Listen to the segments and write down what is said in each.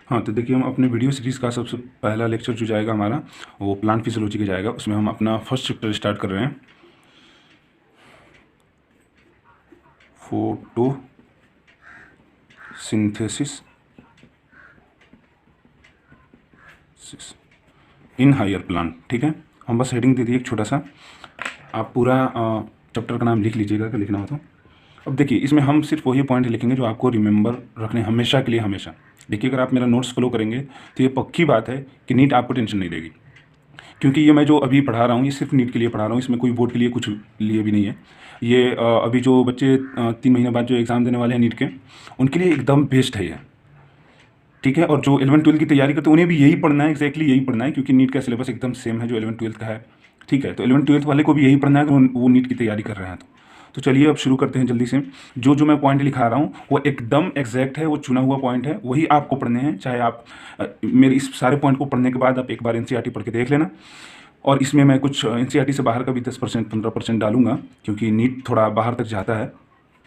हाँ, तो देखिए हम अपने वीडियो सीरीज़ का सबसे पहला लेक्चर जो जाएगा हमारा वो प्लांट फिजियोलॉजी का जाएगा। उसमें हम अपना फर्स्ट चैप्टर स्टार्ट कर रहे हैं, फोटोसिंथेसिस इन हायर प्लांट। ठीक है, हम बस हेडिंग दे दिए एक छोटा सा, आप पूरा चैप्टर का नाम लिख लीजिएगा कि लिखना हो तो। अब देखिए इसमें हम सिर्फ वही पॉइंट लिखेंगे जो आपको रिमेंबर रखने हमेशा के लिए हमेशा। देखिए अगर आप मेरा नोट्स फॉलो करेंगे तो ये पक्की बात है कि नीट आपको टेंशन नहीं देगी, क्योंकि ये मैं जो अभी पढ़ा रहा हूँ ये सिर्फ नीट के लिए पढ़ा रहा हूँ, इसमें कोई बोर्ड के लिए कुछ लिए भी नहीं है। ये अभी जो बच्चे 3 महीने बाद जो एग्ज़ाम देने वाले हैं नीट के, उनके लिए एकदम बेस्ट है ये। ठीक है, और जो 11-12 की तैयारी करते हैं उन्हें भी यही पढ़ना है, एक्जैक्टली यही पढ़ना है, क्योंकि नीट का सिलेबस एकदम सेम है जो 11-12 का है। ठीक है, तो 11-12 वाले को भी यही पढ़ना है अगर वो नीट की तैयारी कर रहे हैं तो चलिए अब शुरू करते हैं जल्दी से। जो मैं पॉइंट लिखा रहा हूँ वो एकदम एग्जैक्ट है, वो चुना हुआ पॉइंट है, वही आपको पढ़ने हैं। चाहे आप मेरे इस सारे पॉइंट को पढ़ने के बाद आप एक बार एनसीईआरटी पढ़ के देख लेना, और इसमें मैं कुछ एनसीईआरटी से बाहर का भी 10% 15% डालूंगा, क्योंकि नीट थोड़ा बाहर तक जाता है।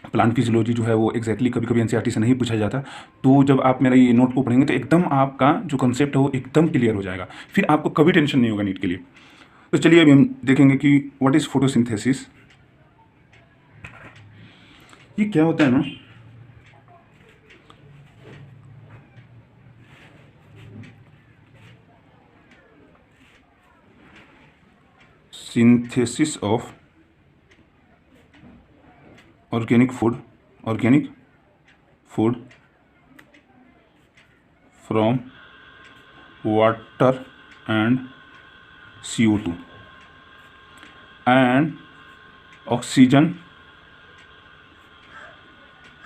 प्लांट फिजियोलॉजी जो है वो एक्जैक्टली कभी कभी एनसीईआरटी से नहीं पूछा जाता। तो जब आप मेरा ये नोट को पढ़ेंगे तो एकदम आपका जो कंसेप्ट है वो एकदम क्लियर हो जाएगा, फिर आपको कभी टेंशन नहीं होगा नीट के लिए। तो चलिए अभी हम देखेंगे कि व्हाट इज़ फोटोसिंथेसिस। ये क्या होता है ना, synthesis of organic food from water and CO2 and oxygen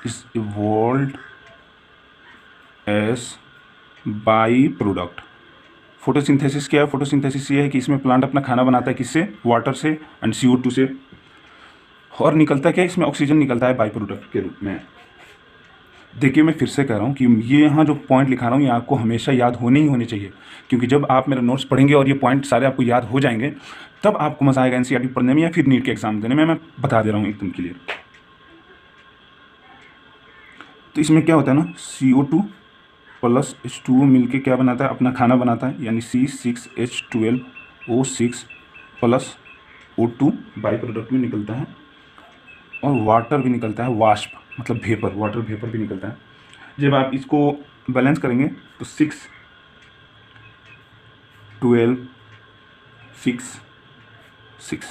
is evolved as by product. Photosynthesis क्या है? फोटोसिंथेसिस ये है कि इसमें प्लांट अपना खाना बनाता है, किससे? वाटर से एंड CO2 से, और निकलता क्या है इसमें? ऑक्सीजन निकलता है बाई प्रोडक्ट के रूप में। देखिए मैं फिर से कह रहा हूँ कि ये यहाँ जो पॉइंट लिखा रहा हूँ ये आपको हमेशा याद होने चाहिए, क्योंकि जब आप मेरा नोट्स पढ़ेंगे और ये पॉइंट सारे आपको याद हो जाएंगे तब आपको मज़ा आएगा एनसीईआरटी पढ़ने में या फिर नीट के एग्जाम देने में। मैं बता दे रहा हूँ एकदम क्लियर। तो इसमें क्या होता है ना, CO2 प्लस H2O मिलके क्या बनाता है? अपना खाना बनाता है, यानी C6H12O6 plus O2 by product में निकलता है, और वाटर भी निकलता है, वाष्प मतलब वेपर, वाटर वेपर भी निकलता है। जब आप इसको बैलेंस करेंगे तो 6 12 6 6,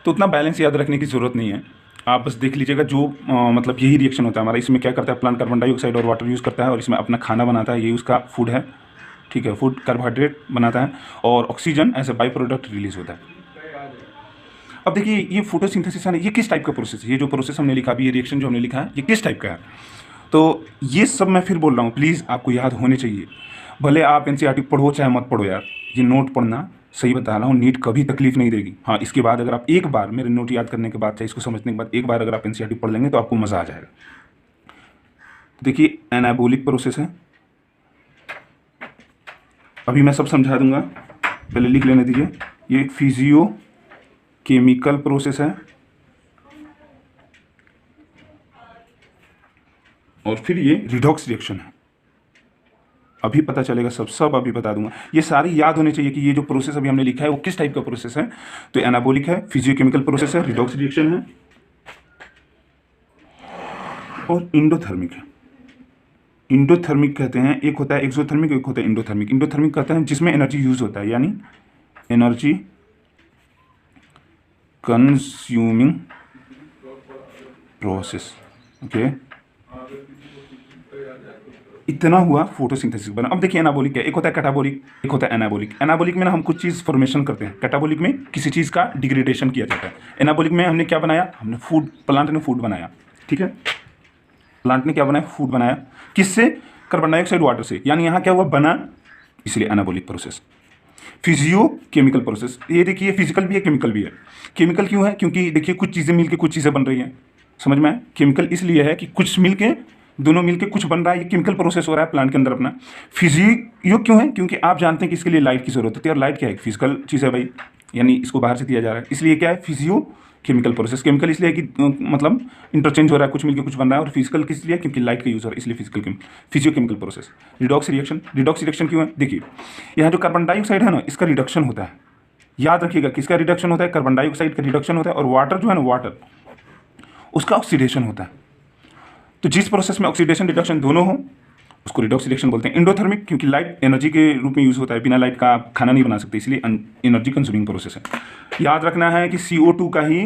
तो उतना बैलेंस याद रखने की ज़रूरत नहीं है, आप बस देख लीजिएगा। जो मतलब यही रिएक्शन होता है हमारा। इसमें क्या करता है? प्लांट कार्बन डाइऑक्साइड और वाटर यूज़ करता है और इसमें अपना खाना बनाता है, यही उसका फूड है। ठीक है, फूड कार्बोहाइड्रेट बनाता है और oxygen as a by product release होता है। अब देखिए ये फोटोसिंथेसिस है ना, ये किस टाइप का प्रोसेस है? ये जो प्रोसेस हमने लिखा अभी, ये रिएक्शन जो हमने लिखा है, ये किस टाइप का है? तो ये सब मैं फिर बोल रहा हूँ, प्लीज़ आपको याद होने चाहिए। भले आप एनसीईआरटी पढ़ो चाहे मत पढ़ो यार, ये नोट पढ़ना, सही बता रहा हूँ, नीट कभी तकलीफ नहीं देगी। हाँ, इसके बाद अगर आप एक बार मेरे नोट याद करने के बाद चाहे इसको समझने के बाद एक बार अगर आप एनसीईआरटी पढ़ लेंगे तो आपको मज़ा आ जाएगा। देखिए एनाबोलिक प्रोसेस है, अभी मैं सब समझा दूंगा, पहले लिख लेने दीजिए। ये एक फिजियो केमिकल प्रोसेस है, और फिर ये रिडॉक्स रिएक्शन है। अभी पता चलेगा, सब अभी बता दूंगा। ये सारी याद होने चाहिए कि ये जो प्रोसेस अभी हमने लिखा है वो किस टाइप का प्रोसेस है। तो एनाबोलिक है, फिजियोकेमिकल प्रोसेस है, रिडॉक्स रिएक्शन है, और इंडोथर्मिक है। इंडोथर्मिक कहते हैं, एक होता है एक्सोथर्मिक, एक होता है इंडोथर्मिक। इंडोथर्मिक कहते हैं जिसमें एनर्जी यूज होता है, यानी एनर्जी कंज्यूमिंग प्रोसेस। ओके, इतना हुआ फोटोसिंथेसिस बना। अब देखिए एनाबोलिक क्या है? एक होता है कैटाबोलिक, एक होता है एनाबोलिक। एनाबोलिक में ना हम कुछ चीज़ फॉर्मेशन करते हैं, कैटाबोलिक में किसी चीज़ का डिग्रेडेशन किया जाता है। एनाबोलिक में हमने क्या बनाया? हमने फूड, प्लांट ने फूड बनाया। ठीक है, प्लांट ने क्या बनाया? फूड बनाया, किससे? कार्बन डाइऑक्साइड वाटर से, यानी यहाँ क्या हुआ? बना, इसलिए anabolic process. Physio chemical process, ये देखिए फिजिकल भी है केमिकल भी है। केमिकल क्यों है? क्योंकि देखिए कुछ चीज़ें मिलके कुछ चीज़ें बन रही हैं, समझ में आए? केमिकल इसलिए है कि कुछ मिलके, दोनों मिलके कुछ बन रहा है, ये केमिकल प्रोसेस हो रहा है प्लांट के अंदर अपना। फिजियो क्यों है? क्योंकि आप जानते हैं कि इसके लिए लाइट की जरूरत होती है, और लाइट क्या है? फिजिकल चीज़ है भाई, यानी इसको बाहर से दिया जा रहा है, इसलिए क्या है? फिजियो केमिकल प्रोसेस, केमिकल इसलिए कि मतलब इंटरचेंज हो रहा है, कुछ मिलकर कुछ बन रहा है, और फिजिकल किस लिए, क्योंकि लाइट का यूज़ हो रहा है, इसलिए फिजियोकेमिकल प्रोसेस। रिडॉक्स रिएक्शन क्यों है? देखिए यहाँ जो कार्बन डाइऑक्साइड है ना, इसका रिडक्शन होता है, याद रखिएगा किसका रिडक्शन होता है, कार्बन डाइऑक्साइड का रिडक्शन होता है, और वाटर जो है ना, वाटर उसका ऑक्सीडेशन होता है। तो जिस प्रोसेस में ऑक्सीडेशन रिडक्शन दोनों हो उसको रिडॉक्स रिएक्शन बोलते हैं। एंडोथर्मिक क्योंकि लाइट एनर्जी के रूप में यूज़ होता है, बिना लाइट का आप खाना नहीं बना सकते, इसलिए एनर्जी कंज्यूमिंग प्रोसेस है। याद रखना है कि CO2 का ही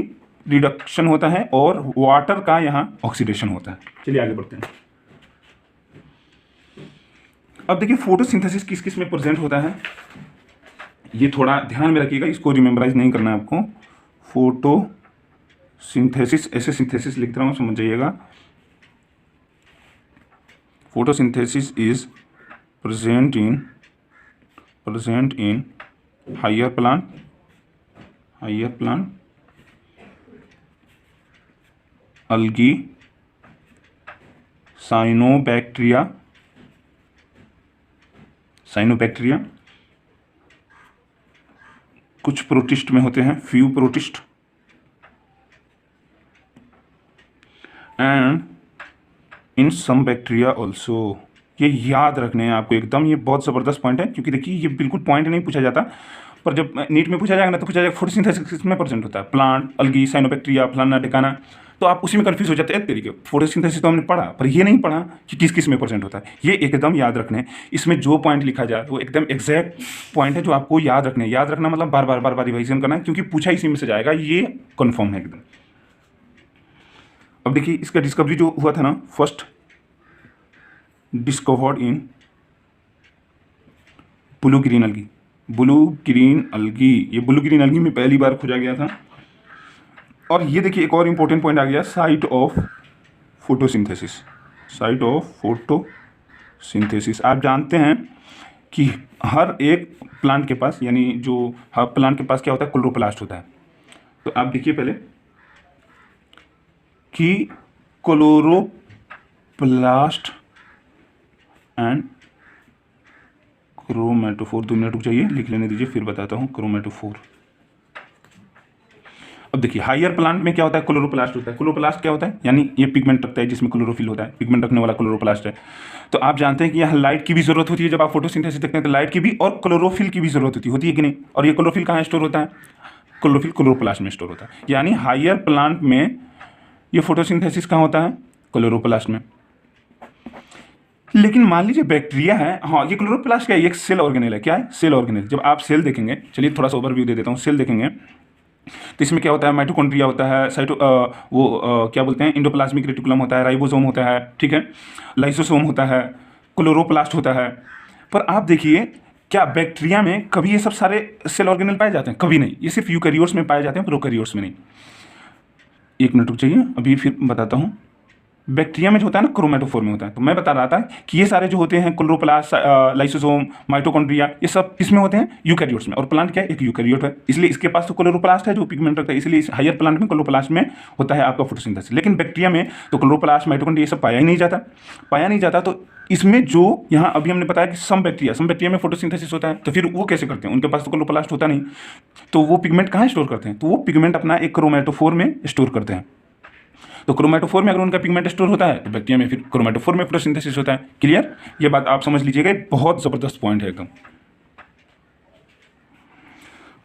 रिडक्शन होता है और वाटर का यहाँ ऑक्सीडेशन होता है। चलिए आगे बढ़ते हैं। अब देखिए फोटोसिंथेसिस किस किस में प्रेजेंट होता है, ये थोड़ा ध्यान में रखिएगा, इसको रिमेम्बराइज नहीं करना है आपको। फोटोसिंथेसिस, ऐसे सिंथेसिस लिख रहा हूँ, समझ जाइएगा। Photosynthesis is present in higher plant, algae, cyanobacteria, कुछ प्रोटिस्ट में होते हैं, few protist, and in some bacteria also. ये याद रखने हैं आपको एकदम, ये बहुत ज़बरदस्त पॉइंट है, क्योंकि देखिए ये बिल्कुल पॉइंट नहीं पूछा जाता, पर जब नीट में पूछा जाएगा ना तो पूछा जाएगा फोटोसिंथेसिस में प्रेजेंट होता है, प्लांट, अलगी, साइनोबैक्टीरिया, फलाना ढिकाना, तो आप उसी में कंफ्यूज हो जाते हैं। तरीके फोटोसिंथेसिस तो हमने पढ़ा, पर ये नहीं पढ़ा कि किस किस में प्रेजेंट होता है। ये एकदम याद रखने हैं, इसमें जो पॉइंट लिखा जाए वो एकदम एग्जैक्ट पॉइंट है जो आपको याद रखने हैं। याद रखना मतलब बार बार रिवाइजन करना है, क्योंकि पूछा इसी में से जाएगा, ये कन्फर्म है एकदम। अब देखिए इसका डिस्कवरी जो हुआ था ना, first discovered in blue green अलगी, ये ब्लू ग्रीन अलगी में पहली बार खोजा गया था। और ये देखिए एक और इंपॉर्टेंट पॉइंट आ गया, साइट ऑफ फोटोसिंथेसिस। आप जानते हैं कि हर एक प्लांट के पास, यानी जो हर प्लांट के पास क्या होता है, क्लोरोप्लास्ट होता है। तो आप देखिए पहले कि क्लोरोप्लास्ट एंड क्रोमेटोफोर, 2 मिनट रुक जाइए, लिख लेने दीजिए, फिर बताता हूँ। क्रोमेटोफोर। अब देखिए हायर प्लांट में क्या होता है, क्लोरोप्लास्ट होता है। क्लोरोप्लास्ट क्या होता है, यानी ये पिगमेंट रखता है जिसमें क्लोरोफिल होता है, पिगमेंट रखने वाला क्लोरोप्लास्ट है। तो आप जानते हैं कि यहाँ लाइट की भी जरूरत होती है, जब आप फोटोसिंथेसिस देखते हैं तो लाइट की भी और क्लोरोफिल की भी जरूरत होती है कि नहीं। और ये क्लोरोफिल कहाँ स्टोर होता है, क्लोरोफिल क्लोरोप्लास्ट में स्टोर होता है। यानी हायर प्लांट में ये फोटोसिंथेसिस कहाँ होता है, क्लोरोप्लास्ट में। लेकिन मान लीजिए बैक्टीरिया है, हाँ ये क्लोरोप्लास्ट क्या है, एक सेल ऑर्गेनेल है। क्या है, सेल ऑर्गेनेल। जब आप सेल देखेंगे, चलिए थोड़ा सा ओवरव्यू दे देता हूँ। सेल देखेंगे तो इसमें क्या होता है, माइटोकॉन्ड्रिया होता है, क्या बोलते हैं, एंडोप्लाज्मिक रेटिकुलम होता है, राइबोसोम होता है, ठीक है, लाइसोसोम होता है, क्लोरोप्लास्ट होता है। पर आप देखिए क्या बैक्टीरिया में कभी ये सब सारे सेल ऑर्गेनेल पाए जाते हैं? कभी नहीं। ये सिर्फ यूकैरियोट्स में पाए जाते हैं, प्रोकैरियोट्स में नहीं। 1 मिनट रुक जाइए, अभी फिर बताता हूँ। बैक्टीरिया में जो होता है ना, क्रोमेटोफोर में होता है। तो मैं बता रहा था कि ये सारे जो होते हैं, क्लोरोप्लास्ट, लाइसोसोम, माइटोकॉन्ड्रिया, ये सब किसमें होते हैं, यूकैरियोट्स में। और प्लांट क्या है, एक यूकैरियोट है, इसलिए इसके पास तो क्लोरोप्लास्ट है जो पिगमेंट रखता है, इसलिए इस हायर प्लांट में क्लोरोप्लास्ट में होता है आपका फोटोसिंथेसिस। लेकिन बैक्टीरिया में तो क्लोरोप्लास्ट, माइटोकॉन्ड्रिया ये सब पाया ही नहीं जाता। तो इसमें जो यहाँ अभी हमने बताया कि सम बैक्टीरिया में फोटोसिंथेसिस होता है। तो फिर वो कैसे करते हैं, उनके पास तो क्लोरोप्लास्ट होता नहीं, तो वो पिगमेंट कहाँ स्टोर करते हैं, तो वो पिगमेंट अपना एक क्रोमेटोफोर में स्टोर करते हैं। तो क्रोमेटोफोर में अगर उनका पिगमेंट स्टोर होता है तो बैक्टीरिया में फिर क्रोमेटोफोर में फोटोसिंथेसिस होता है। क्लियर, ये बात आप समझ लीजिएगा, बहुत ज़बरदस्त पॉइंट है एकदम।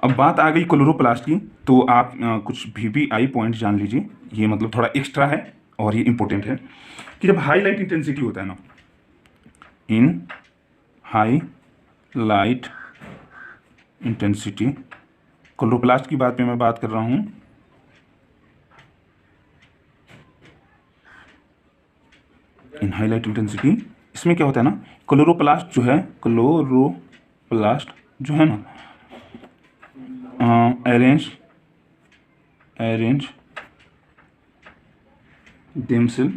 अब बात आ गई क्लोरोप्लास्ट की, तो आप कुछ VVI पॉइंट जान लीजिए, ये मतलब थोड़ा एक्स्ट्रा है और ये इंपॉर्टेंट है कि जब हाई लाइट इंटेंसिटी होता है ना, इन हाई लाइट इंटेंसिटी, क्लोरोप्लास्ट की बात पे मैं बात कर रहा हूँ, इन हाई लाइट इंटेंसिटी, इसमें क्या होता है ना, क्लोरोप्लास्ट जो है ना, arrange themselves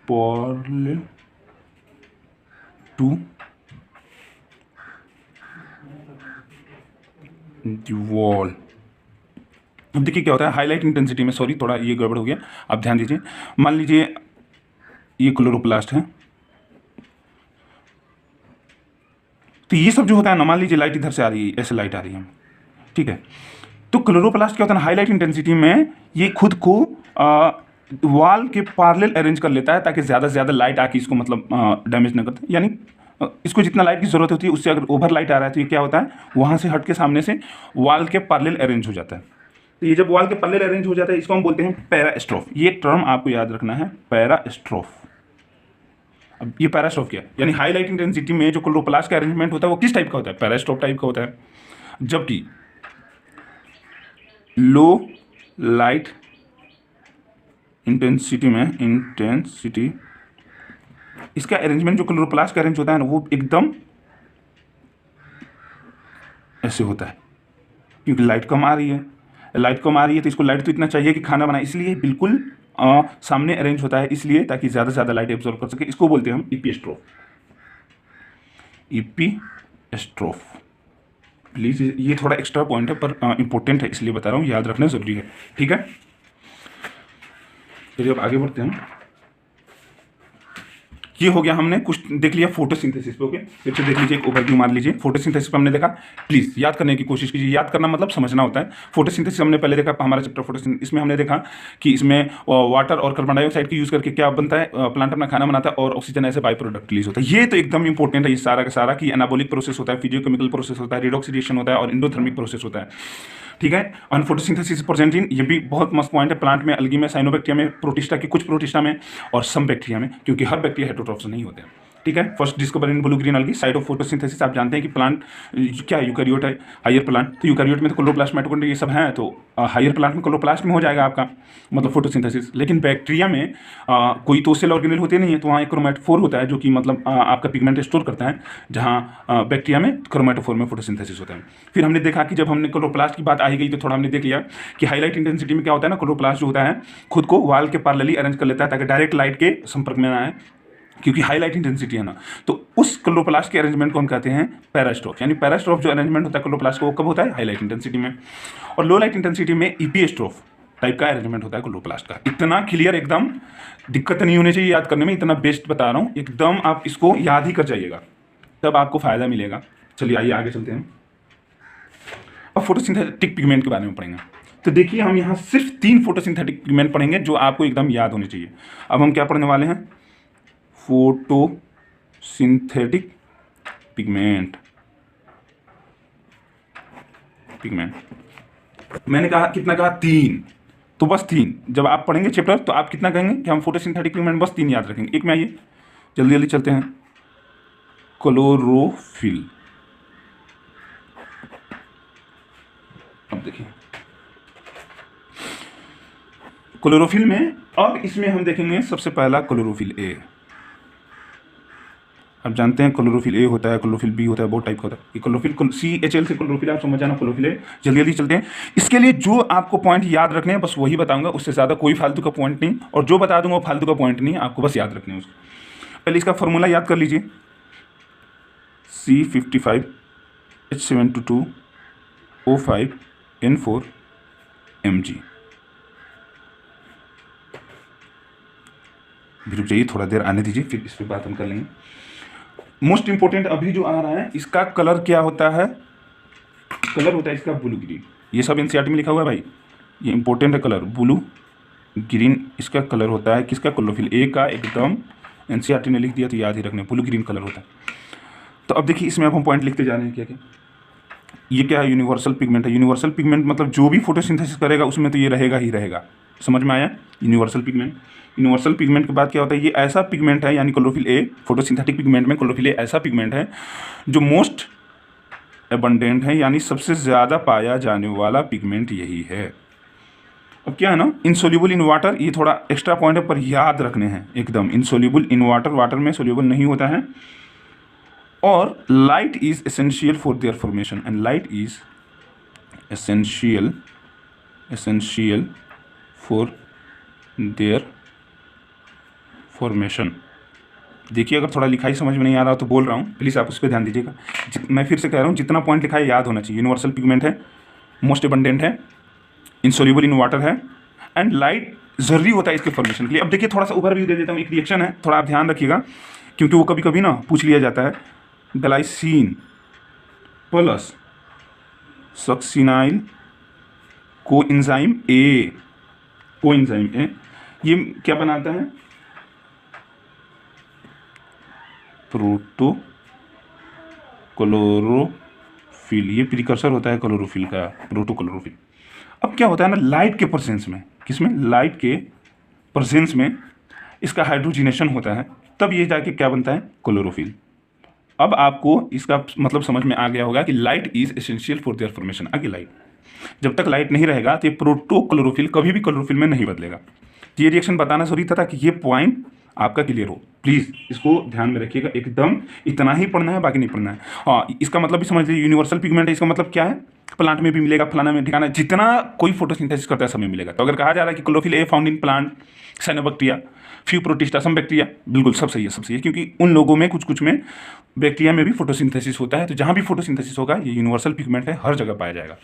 parallel to the wall. अब देखिए क्या होता है हाईलाइट इंटेंसिटी में, सॉरी थोड़ा ये गड़बड़ हो गया, आप ध्यान दीजिए। मान लीजिए ये क्लोरोप्लास्ट है, तो ये सब जो होता है ना, मान लीजिए लाइट इधर से आ रही है, ऐसे लाइट आ रही है, ठीक है, तो क्लोरोप्लास्ट क्या होता है ना, हाईलाइट इंटेंसिटी में ये खुद को वॉल के पैरेलल अरेंज कर लेता है ताकि ज़्यादा से ज़्यादा लाइट आके इसको मतलब डैमेज ना करते, यानी इसको जितना लाइट की ज़रूरत होती है उससे अगर ओवर लाइट आ रहा है तो ये क्या होता है, वहाँ से हट के सामने से वॉल के पैरेलल अरेंज हो जाता है। तो ये जब वॉल के पैरेलल अरेंज हो जाता है इसको हम बोलते हैं पैरास्ट्रोफ। ये टर्म आपको याद रखना है, पैरास्ट्रोफ। अब ये पैरास्ट्रोफ क्या है, यानी हाई लाइट इंटेंसिटी में जो क्लोरोप्लास्ट का अरेंजमेंट होता है वो किस टाइप का होता है, पैरास्ट्रोफ टाइप का होता है। जबकि लो लाइट इंटेंसिटी इसका अरेंजमेंट जो क्लोरोप्लास्ट का अरेंज होता है ना वो एकदम ऐसे होता है, क्योंकि लाइट कम आ रही है, तो इसको लाइट तो इतना चाहिए कि खाना बनाए, इसलिए बिल्कुल सामने अरेंज होता है, इसलिए ताकि ज़्यादा से ज़्यादा लाइट एब्जॉर्ब कर सके। इसको बोलते हैं हम इपीस्ट्रोफ। प्लीज़ ये थोड़ा एक्स्ट्रा पॉइंट है पर इंपॉर्टेंट है इसलिए बता रहा हूँ, याद रखना ज़रूरी है, ठीक है। चलिए अब आगे बढ़ते हैं। ये हो गया, हमने कुछ देख लिया फोटोसिंथेसिस पे, ओके। फिर से देख लीजिए, एक ओवरव्यू मार लीजिए। फोटोसिंथेसिस पे हमने देखा, प्लीज याद करने की कोशिश कीजिए। याद करना मतलब समझना होता है। फोटोसिंथेसिस हमने पहले देखा, हमारा चैप्टर फोटोसिंथेसिस, इसमें हमने देखा कि इसमें वाटर और कार्बन डाइऑक्साइड की यूज करके क्या बनता है, प्लांट अपना खाना बनाता है और ऑक्सीजन ऐसे बाई प्रोडक्ट रिलीज होता है। ये तो एकदम इंपॉर्टेंट है ये सारा का सारा, कि एनाबॉलिक प्रोसेस होता है, फिजियोकेमिकल प्रोसेस होता है, रिडॉक्सिडेशन होता है और एंडोथर्मिक प्रोसेस होता है, ठीक है। और फोटोसिंथेसिस प्रेजेंट इन, ये भी बहुत मस्त पॉइंट है, प्लांट में, अलगी में, साइनोबैक्टीरिया में, प्रोटिस्टा की कुछ प्रोटिस्टा में और सम बैक्टीरिया में, क्योंकि हर बैक्टीरिया हेटेरोट्रॉफ्स नहीं होते हैं, ठीक है। First discover in blue green अलगी, side of photosynthesis. आप जानते हैं कि प्लांट क्या यूकैरियोट है, हायर प्लांट, तो यूकैरियोट में तो क्लोरोप्लास्ट, माइटोकॉन्ड्रिया ये सब हैं, तो हायर प्लांट में क्लोरोप्लास्ट में हो जाएगा आपका मतलब फोटोसिंथेसिस। लेकिन बैक्टीरिया में कोई तो सेल ऑर्गेनेल होते नहीं है, तो वहाँ एक क्रोमैटोफोर होता है जो कि मतलब आपका पिगमेंट स्टोर करता है, जहाँ बैक्टीरिया में क्रोमैटोफोर में फोटोसिंथेसिस होता है। फिर हमने देखा कि जब हमने क्लोरोप्लास्ट की बात आई गई तो थोड़ा हमने देख लिया कि हाईलाइट इंटेंसिटी में क्या होता है ना, क्लोरोप्लास्ट जो होता है खुद को वाल के पैरेलली अरेंज कर लेता है ताकि डायरेक्ट लाइट के संपर्क में ना आए, क्योंकि हाईलाइट इंटेंसिटी है ना। तो उस क्लोरोप्लास्ट के अरेंजमेंट को हम कहते हैं पैरास्ट्रोफ। यानी पैरास्ट्रोफ जो अरेंजमेंट होता है क्लोरोप्लास्ट को, वो कब होता है, हाईलाइट इंटेंसिटी में। और लो लाइट इंटेंसिटी में इपीस्ट्रोफ टाइप का अरेंजमेंट होता है क्लोरोप्लास्ट का। इतना क्लियर, एकदम दिक्कत नहीं होनी चाहिए याद करने में, इतना बेस्ट बता रहा हूँ, एकदम आप इसको याद ही कर जाइएगा, तब आपको फायदा मिलेगा। चलिए आइए आगे चलते हैं। अब फोटोसिंथेटिक पिगमेंट के बारे में पढ़ेंगे। तो देखिए, हम यहाँ सिर्फ 3 फोटोसिंथेटिक पिगमेंट पढ़ेंगे जो आपको एकदम याद होने चाहिए। अब हम क्या पढ़ने वाले हैं, फोटोसिंथेटिक पिगमेंट। मैंने कहा कितना कहा, 3, तो बस 3। जब आप पढ़ेंगे चैप्टर तो आप कितना कहेंगे कि हम फोटोसिंथेटिक पिगमेंट बस 3 याद रखेंगे। एक में आइए जल्दी जल्दी चलते हैं, क्लोरोफिल। अब देखिए क्लोरोफिल में, अब इसमें हम देखेंगे सबसे पहला क्लोरोफिल ए। अब जानते हैं क्लोरोफिल ए होता है, क्लोरोफिल बी होता है, बहुत टाइप का होता है। ये क्लोरोफिल CHL से क्लोरोफिल, आप समझ जाना क्लोरोफिल ए। जल्दी जल्दी चलते हैं। इसके लिए जो आपको पॉइंट याद रखने हैं बस वही बताऊंगा, उससे ज़्यादा कोई फालतू का पॉइंट नहीं, और जो बता दूंगा वो फालतू का पॉइंट नहीं, आपको बस याद रखने हैं उसको। पहले इसका फॉर्मूला याद कर लीजिए, C55H72O5N4Mg। भी रुक जाइए, थोड़ा देर आने दीजिए, फिर इस पर बात हम कर लेंगे। मोस्ट इंपॉर्टेंट अभी जो आ रहा है, इसका कलर क्या होता है, कलर होता है इसका ब्लू ग्रीन। ये सब एनसीईआरटी में लिखा हुआ है भाई, ये इंपॉर्टेंट है, कलर ब्लू ग्रीन इसका कलर होता है। किसका, क्लोरोफिल ए का, एकदम एनसीईआरटी ने लिख दिया तो याद ही रखना, ब्लू ग्रीन कलर होता है। तो अब देखिए इसमें अब हम पॉइंट लिखते जा रहे हैं क्या क्या। ये क्या है, यूनिवर्सल पिगमेंट है। यूनिवर्सल पिगमेंट मतलब जो भी फोटोसिंथेसिस करेगा उसमें तो ये रहेगा ही रहेगा, समझ में आया, यूनिवर्सल पिगमेंट। यूनिवर्सल पिगमेंट के बाद क्या होता है, ये ऐसा पिगमेंट है, यानी क्लोरोफिल ए, फोटोसिंथेटिक पिगमेंट में क्लोरोफिल ए ऐसा पिगमेंट है जो मोस्ट एबंडेंट है, यानी सबसे ज़्यादा पाया जाने वाला पिगमेंट यही है। अब क्या है ना, इनसोल्यूबल इन वाटर, ये थोड़ा एक्स्ट्रा पॉइंट है पर याद रखने हैं एकदम। इनसोल्यूबल इन वाटर, वाटर में सोल्यूबल नहीं होता है। और light is essential for their formation, and light is essential for their formation. देखिए, अगर थोड़ा लिखाई समझ में नहीं आ रहा तो बोल रहा हूँ, प्लीज़ आप उस पर ध्यान दीजिएगा। मैं फिर से कह रहा हूँ, जितना पॉइंट लिखा है याद होना चाहिए। यूनिवर्सल पिगमेंट है, मोस्ट एबंडेंट है, इनसोल्यूबल इन वाटर है, एंड लाइट जरूरी होता है इसके फॉर्मेशन के लिए। अब देखिए, थोड़ा सा ओवरव्यू दे देता हूँ, एक रिएक्शन है, थोड़ा आप ध्यान रखिएगा, क्योंकि वो कभी कभी ना पूछ लिया जाता है। Glycine plus succinyl coenzyme A, coenzyme A ये क्या बनाता है, प्रोटोक्लोरोफिल। ये प्रिकर्सर होता है क्लोरोफिल का, प्रोटोक्लोरोफिल। अब क्या होता है ना, लाइट के प्रेजेंस में, किसमें, लाइट के प्रेजेंस में इसका हाइड्रोजिनेशन होता है, तब ये जाके क्या बनता है, क्लोरोफिल। अब आपको इसका मतलब समझ में आ गया होगा कि light is essential for their formation. आगे लाइट, जब तक लाइट नहीं रहेगा तो ये प्रोटोक्लोरोफिल कभी भी क्लोरोफिल में नहीं बदलेगा। तो ये रिएक्शन बताना जरूरी था ताकि ये पॉइंट आपका क्लियर हो। प्लीज़ इसको ध्यान में रखिएगा, एकदम इतना ही पढ़ना है, बाकी नहीं पढ़ना है। हाँ, इसका मतलब भी समझ लीजिए, यूनिवर्सल पिगमेंट है, इसका मतलब क्या है, प्लांट में भी मिलेगा, फलाना में ठिकाना, जितना कोई फोटोसिंथेसिस करता है सब में मिलेगा। तो अगर कहा जा रहा है कि chlorophyll a found in plant, cyanobacteria, few protista, some bacteria, बिल्कुल सब सही है, सब सही है, क्योंकि उन लोगों में कुछ कुछ में बैक्टीरिया में भी फोटोसिंथेसिस होता है। तो जहाँ भी फोटोसिंथेसिस होगा ये यूनिवर्सल पिगमेंट है, हर जगह पाया जाएगा।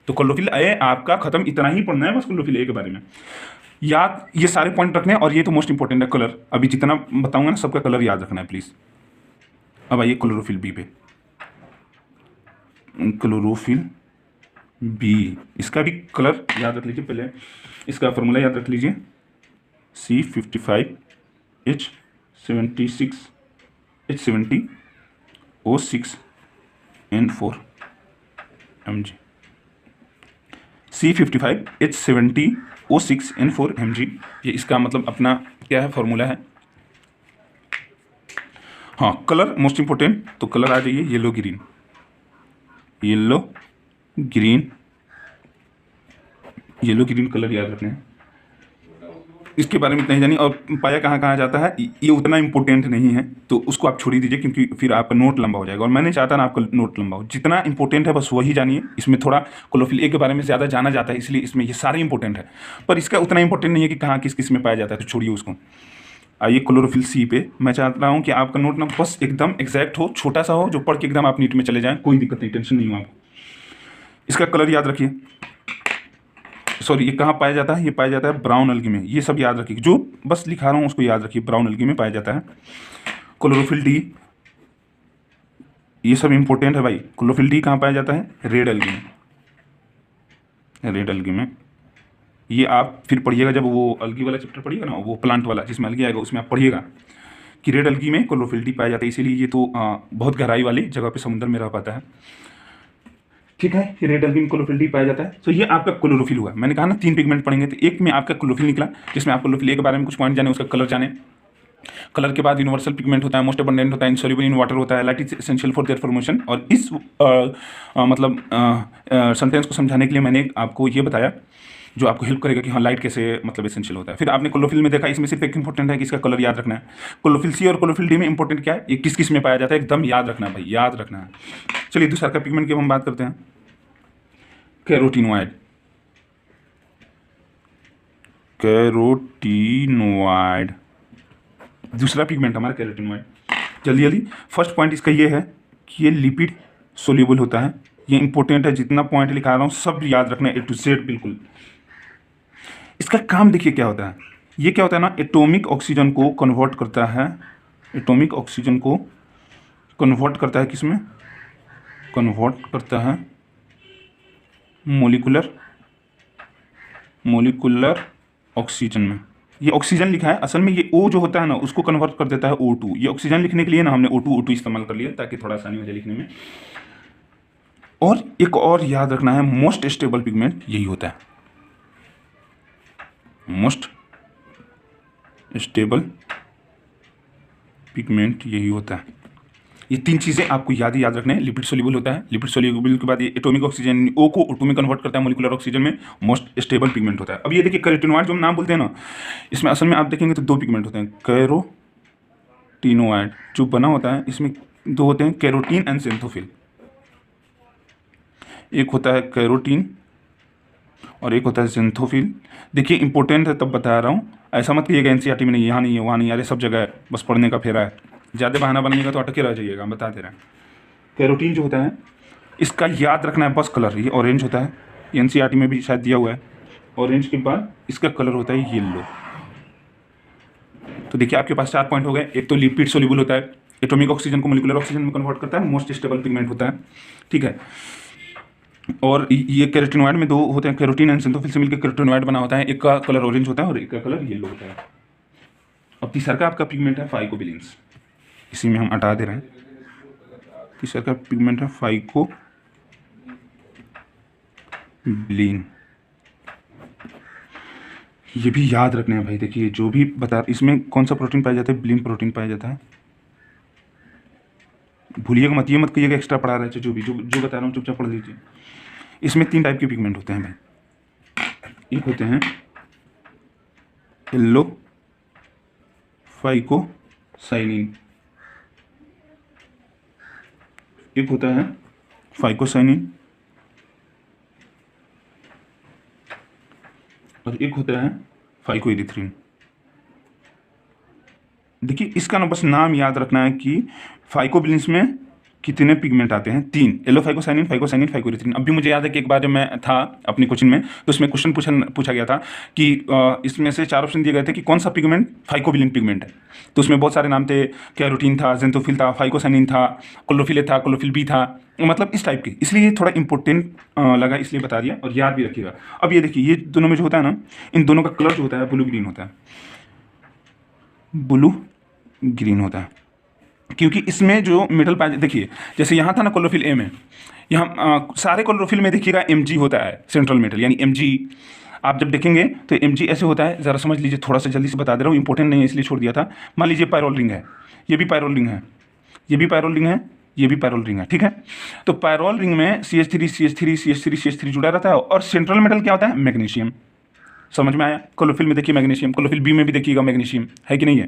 तो क्लोरोफिल ए आपका खत्म, इतना ही पढ़ना है बस क्लोरोफिल ए के बारे में। याद ये सारे पॉइंट रखने हैं, और ये तो मोस्ट इंपॉर्टेंट है कलर। अभी जितना बताऊंगा ना सबका कलर याद रखना है प्लीज़। अब आइए क्लोरोफिल बी पे, क्लोरोफिल बी, इसका भी कलर याद रख लीजिए। पहले इसका फॉर्मूला याद रख लीजिए, C55H70O6N4 mg, C55H70O6N4 mg, ये इसका मतलब अपना क्या है, फॉर्मूला है। हाँ, कलर मोस्ट इंपॉर्टेंट, तो कलर आ जाइए, yellow green, yellow green, yellow green colour याद रखना है। इसके बारे में इतना ही जानिए। और पाया कहाँ कहाँ जाता है ये उतना इंपॉर्टेंट नहीं है, तो उसको आप छोड़ ही दीजिए, क्योंकि फिर आपका नोट लंबा हो जाएगा, और मैं नहीं चाहता ना आपका नोट लंबा हो। जितना इंपॉर्टेंट है बस वही जानिए। इसमें थोड़ा क्लोरोफिल ए के बारे में ज़्यादा जाना जाता है, इसलिए इसमें ये सारे इंपॉर्टेंट है, पर इसका उतना इंपॉर्टेंट नहीं है कि कहाँ किस किस में पाया जाता है, तो छोड़िए उसको। आइए क्लोरोफिल सी पे, मैं चाहता हूँ कि आपका नोट ना बस एकदम एग्जैक्ट हो, छोटा सा हो, जो पढ़ के एकदम आप नीट में चले जाएँ, कोई दिक्कत नहीं, टेंशन नहीं हो आपको। इसका कलर याद रखिए, सॉरी ये कहाँ पाया जाता है, ये पाया जाता है ब्राउन अलगी में। ये सब याद रखिए, जो बस लिखा रहा हूँ उसको याद रखिए, ब्राउन अलगी में पाया जाता है। क्लोरोफिल डी, ये सब इंपॉर्टेंट है भाई। क्लोरोफिल डी कहाँ पाया जाता है, रेड अलगी में, रेड अलगी में। ये आप फिर पढ़िएगा, जब वो अलगी वाला चैप्टर पढ़िएगा ना, वो प्लांट वाला जिसमें अलगी आएगा, उसमें आप पढ़िएगा कि रेड अलगी में क्लोरोफिल डी पाया जाता है। इसीलिए ये तो बहुत गहराई वाली जगह पे समुद्र में रह पाता है, ठीक है। ये रेड अलगी में क्लोरोफिल डी पाया जाता है। तो ये आपका क्लोरोफिल हुआ। मैंने कहा ना 3 पिगमेंट पढ़ेंगे, तो एक में आपका क्लोरोफिल निकला, जिसमें आप क्लोरोफिल ए के बारे में कुछ पॉइंट जाने, उसका कलर जाने। कलर के बाद यूनिवर्सल पिगमेंट होता है, मोस्ट अबंडेंट होता है, इनसॉल्युबल इन वाटर होता है, light is essential for their formation. और इस मतलब सेंटेंस को समझाने के लिए मैंने आपको ये बताया, जो आपको हेल्प करेगा कि हाँ लाइट कैसे मतलब एसेंशियल होता है। फिर आपने क्लोरोफिल में देखा, इसमें सिर्फ एक इंपॉर्टेंट है कि इसका कलर याद रखना है। क्लोरोफिल सी और क्लोरोफिल डी में इंपॉर्टेंट क्या है, ये किस किस में पाया जाता है, एकदम याद रखना है भाई, याद रखना है। चलिए दूसरा का पिगमेंट की हम बात करते हैं, कैरोटीनोइड। कैरोटीनोइड दूसरा पिगमेंट हमारा कैरोटीनोइड। जल्दी जल्दी, फर्स्ट पॉइंट इसका ये है कि ये लिपिड सोल्यूबल होता है। ये इंपॉर्टेंट है, जितना पॉइंट लिखा रहा हूँ सब याद रखना है, A to Z बिल्कुल। इसका काम देखिए क्या होता है, ये क्या होता है ना, एटॉमिक ऑक्सीजन को कन्वर्ट करता है, एटॉमिक ऑक्सीजन को कन्वर्ट करता है, किसमें कन्वर्ट करता है, मोलिकुलर ऑक्सीजन में। ये ऑक्सीजन लिखा है, असल में ये O जो होता है ना उसको कन्वर्ट कर देता है O2। ये ऑक्सीजन लिखने के लिए ना हमने O2 इस्तेमाल कर लिया, ताकि थोड़ा आसानी हो जाए लिखने में। और एक और याद रखना है, मोस्ट स्टेबल पिगमेंट यही होता है, मोस्ट स्टेबल पिगमेंट यही होता है। ये 3 चीज़ें आपको याद रखना है। लिपिड सोल्यूबल होता है, लिपिड सोल्यूबल के बाद ये एटॉमिक ऑक्सीजन O को O2 में कन्वर्ट करता है, मोलिकुलर ऑक्सीजन में, मोस्ट स्टेबल पिगमेंट होता है। अब ये देखिए कैरोटीनोइड जो हम नाम बोलते हैं ना, इसमें असल में आप देखेंगे तो 2 पिगमेंट होते हैं। कैरोटीनोइड जो बना होता है, इसमें 2 होते हैं, कैरोटीन एंड ज़ेंथोफिल। एक होता है कैरोटीन और एक होता है ज़ेंथोफिल। देखिए इंपॉर्टेंट है तब बता रहा हूँ, ऐसा मत कहिएगा एनसीईआरटी में नहीं, यहाँ नहीं है, वहाँ नहीं है, अरे सब जगह है, बस पढ़ने का फेरा है। ज़्यादा बहाना बनाइएगा तो अटके रह जाइएगा, हम बता दे रहे हैं। कैरोटीन जो होता है इसका याद रखना है बस कलर, ये ऑरेंज होता है, एनसीईआरटी में भी शायद दिया हुआ है। ऑरेंज के बाद इसका कलर होता है येलो। तो देखिए आपके पास 4 पॉइंट हो गए। एक तो लिपिड सोल्यूबल होता है, एटॉमिक ऑक्सीजन को मोलिकुलर ऑक्सीजन में कन्वर्ट करता है, मोस्ट स्टेबल पिगमेंट होता है, ठीक है। और ये कैरोटीनॉइड में दो होते हैं, कैरोटीन एंड सिंथोफिल से मिलकर कैरोटीनॉइड बना होता है, एक का कलर ऑरेंज होता है और एक का कलर येलो होता है। अब तीसरा का आपका पिगमेंट है फाइकोबिलिन्स, इसी में हम हटा दे रहे हैं। तीसरा का पिगमेंट है फाइकोबिलिन। ये भी याद रखना है भाई, देखिए जो भी बता, इसमें कौन सा प्रोटीन पाया जाता है, बिलिन प्रोटीन पाया जाता है। भूलिएगा मत, ये मत कहिएगा एक्स्ट्रा पढ़ा रहे थे, जो बता रहा हूँ चुपचाप पढ़ लीजिए। इसमें 3 टाइप के पिगमेंट होते हैं भाई, एक होते हैं येलो फाइकोसाइनिन, एक होता है फाइकोसाइनिन और एक होता है फाइकोइरिथ्रिन। देखिए इसका ना बस नाम याद रखना है कि फाइकोबिलिन्स में कितने पिगमेंट आते हैं, 3, येलो फाइकोसाइनिन, फाइकोइरिथ्रिन। अब भी मुझे याद है कि एक बार जब मैं था अपनी कोचिंग में तो उसमें क्वेश्चन पूछा गया था कि इसमें से 4 ऑप्शन दिए गए थे कि कौन सा पिगमेंट फाइकोबिलिन पिगमेंट है। तो उसमें बहुत सारे नाम थे, कैरोटीन था, जेंथोफिल था, फाइकोसाइनिन था, क्लोरोफिल था, क्लोरोफिल बी था, मतलब इस टाइप के, इसलिए थोड़ा इंपॉर्टेंट लगा इसलिए बता दिया और याद भी रखिएगा। अब ये देखिए, ये दोनों में जो होता है ना, इन दोनों का कलर जो होता है ब्लू ग्रीन होता है, ब्लू ग्रीन होता है, क्योंकि इसमें जो मेटल पाया, देखिए जैसे यहाँ था ना क्लोरोफिल ए में, यहाँ सारे क्लोरोफिल में देखिएगा Mg होता है सेंट्रल मेटल, यानी Mg आप जब देखेंगे तो Mg ऐसे होता है, ज़रा समझ लीजिए, थोड़ा सा जल्दी से बता दे रहा हूँ, इंपॉर्टेंट नहीं है इसलिए छोड़ दिया था। मान लीजिए पायरोल रिंग है, ये भी पायरोल रिंग है, ये भी पायरोल रिंग है, ये भी पायरोल रिंग है, ठीक है। तो पायरोल रिंग में CH3 CH3 CH3 CH3 जुड़ा रहता है और सेंट्रल मेटल क्या होता है, मैग्नीशियम। समझ में आया? क्लोरोफिल में देखिए मैग्नीशियम, क्लोरोफिल बी में भी देखिएगा मैग्नीशियम, है कि नहीं है।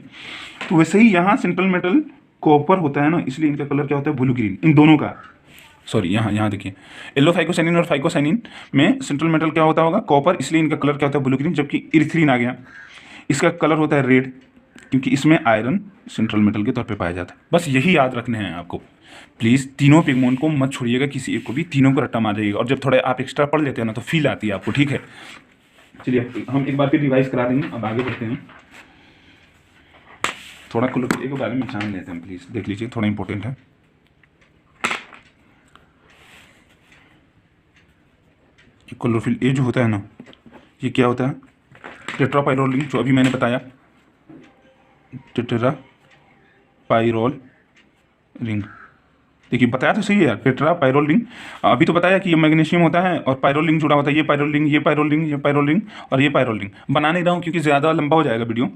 तो वैसे ही यहाँ सेंट्रल मेटल कॉपर होता है ना, इसलिए इनका कलर क्या होता है, ब्लू ग्रीन, इन दोनों का। सॉरी, यहाँ देखिए, येलो फाइकोसाइनिन और फाइकोसाइनिन में सेंट्रल मेटल क्या होता होगा, कॉपर, इसलिए इनका कलर क्या होता है, ब्लू ग्रीन। जबकि इरिथ्रीन आ गया, इसका कलर होता है रेड, क्योंकि इसमें आयरन सेंट्रल मेटल के तौर पे पाया जाता है। बस यही याद रखने हैं आपको, प्लीज़ तीनों पिगमेंट को मत छोड़िएगा किसी एक को भी, तीनों को रट्टा मार जाइएगा। और जब थोड़ा आप एक्स्ट्रा पढ़ लेते हैं ना तो फील आती है आपको, ठीक है। चलिए हम एक बार फिर रिवाइज करा देंगे, अब आगे बढ़ते हैं। थोड़ा क्लोरोफिल के बारे में जान लेते हैं, प्लीज़ देख लीजिए, थोड़ा इंपॉर्टेंट है। क्लोरोफिल ए जो होता है ना, ये क्या होता है, टेट्रापाइरोल रिंग, जो अभी मैंने बताया, टेट्रापाइरोल रिंग। देखिए बताया तो सही है यार, टेट्रापाइरोल रिंग। अभी तो बताया कि ये मैग्नीशियम होता है और पाइरोल रिंग जुड़ा होता है, ये पाइरोल रिंग, ये पाइरोल रिंग, ये पाइरोल रिंग और ये पाइरोल रिंग। बना नहीं रहा हूँ क्योंकि ज़्यादा लंबा हो जाएगा वीडियो।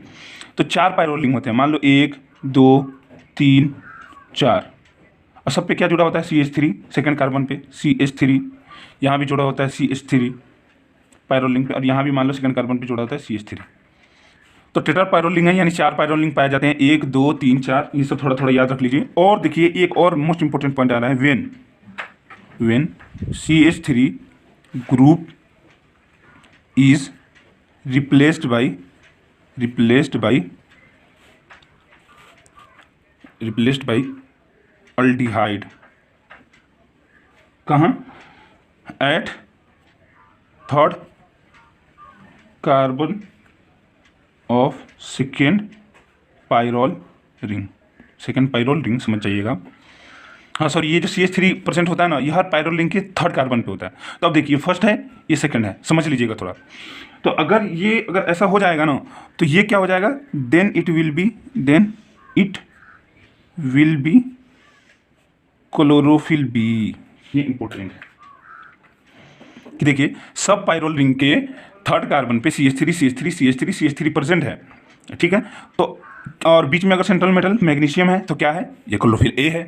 तो 4 पाइरोल रिंग होते हैं, मान लो 1 2 3 4, और सब पे क्या जुड़ा होता है, CH3, सेकेंड कार्बन पे CH3, यहाँ भी जुड़ा होता है CH3 पाइरोल रिंग पे, और यहाँ भी मान लो सेकेंड कार्बन पे जुड़ा होता है CH3। तो टेट्रापाइरोल रिंग है, यानी 4 पाइरोल रिंग पाए जाते हैं, 1 2 3 4, ये सब थोड़ा थोड़ा याद रख लीजिए। और देखिए एक और मोस्ट इंपॉर्टेंट पॉइंट आ रहा है, when CH3 group is replaced by aldehyde, कहाँ, at third carbon of second pyrrole ring, समझ जाइएगा। हाँ सॉरी, ये जो CH3% होता है ना, ये हर पाइरोल रिंग के थर्ड कार्बन पे होता है। तो अब देखिए फर्स्ट है, ये सेकंड है, समझ लीजिएगा थोड़ा। तो अगर ऐसा हो जाएगा ना, तो ये क्या हो जाएगा, then it will be chlorophyll b. ये इंपॉर्टेंट है कि देखिए सब पाइरोल रिंग के थर्ड कार्बन पे CH3 प्रेजेंट है, ठीक है। तो और बीच में अगर सेंट्रल मेटल मैग्नीशियम है तो क्या है, ये क्लोरोफिल ए है।